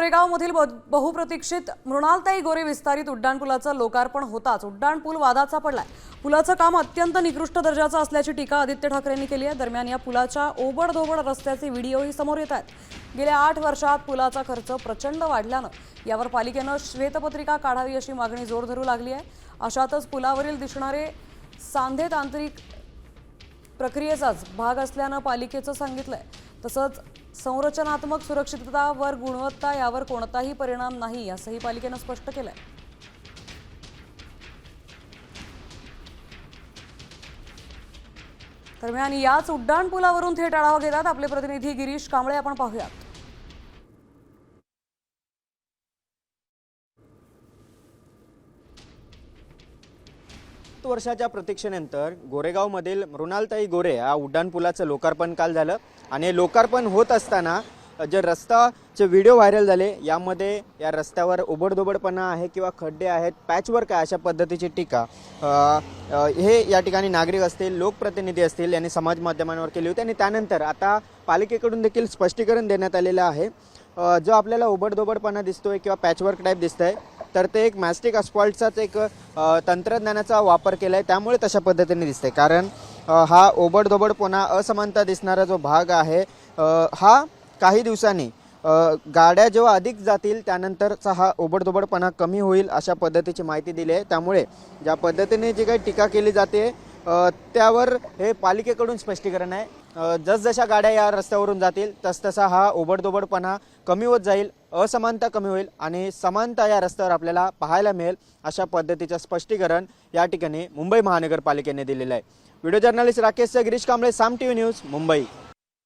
गोरेगावमधील बहुप्रतीक्षित मृणालताई गोरे विस्तारित उड्डाणपुलाचं लोकार्पण होताच उड्डाणपूल वादाचा पडलाय। पुलाचं काम अत्यंत निकृष्ट दर्जाचं असल्याची टीका आदित्य ठाकरेंनी केली आहे। दरम्यान या पुलाच्या ओबडधोबड रस्त्याचे व्हिडिओही समोर येत आहेत। गेल्या 8 वर्षात पुलाचा खर्च प्रचंड वाढल्यानं यावर पालिकेनं श्वेतपत्रिका काढावी अशी मागणी जोर धरू लागली आहे। अशातच पुलावरील दिसणारे सांधे तांत्रिक प्रक्रियेचाच भाग असल्यानं पालिकेचं सांगितलंय। तसंच संरचनात्मक सुरक्षितता वर गुणवत्ता यावर कोणताही परिणाम नाही असंही पालिकेनं स्पष्ट केलंय। दरम्यान याच उड्डाणपुलावरून थेट आढावा घेतात आपले प्रतिनिधी गिरीश कांबळे। आपण पाहूयात। वर्षाच्या प्रतीक्षेनंतर गोरेगावमधील मृणालताई गोरे या उड्डाणपुलाचं लोकार्पण काल झालं आणि लोकार्पण होत असताना जे रस्ताचे व्हिडिओ व्हायरल झाले यामध्ये या रस्त्यावर ओबडधोबडपणा आहे किंवा खड्डे आहेत, पॅचवर्क आहे अशा पद्धतीची टीका हे या ठिकाणी नागरिक असतील, लोकप्रतिनिधी असतील यांनी समाज माध्यमांवर केली होती। आणि त्यानंतर आता पालिकेकडून देखील स्पष्टीकरण देण्यात आलेलं आहे। जो आपल्याला ओबडधोबडपणा दिसतोय किंवा पॅचवर्क टाईप दिसतंय तर ते एक मॅस्टिक अस्फॉल्टचाच एक तंत्रज्ञानाचा वापर केला आहे, त्यामुळे तशा पद्धतीने दिसते। कारण हा ओबडधोबडपणा असमानता दिसणारा जो भाग आहे हा काही दिवसांनी गाड्या जेव्हा अधिक जातील त्यानंतरचा हा ओबडधोबडपणा कमी होईल अशा पद्धतीची माहिती दिली आहे। त्यामुळे ज्या पद्धतीने जी काही टीका केली जाते त्यावर हे पालिकेकडून स्पष्टीकरण आहे। जसजशा गाड्या या रस्त्यावरून जातील तसतसा हा ओबडधोबडपणा कमी होत जाईल, असमानता कमी होईल आणि समानता या रस्त्यावर आपल्याला पाहायला मिळेल अशा पद्धतीचं स्पष्टीकरण या ठिकाणी मुंबई महानगरपालिकेने दिलेलं आहे। व्हिडिओ जर्नलिस्ट राकेश गिरीश कांबळे, साम टीव्ही न्यूज, मुंबई।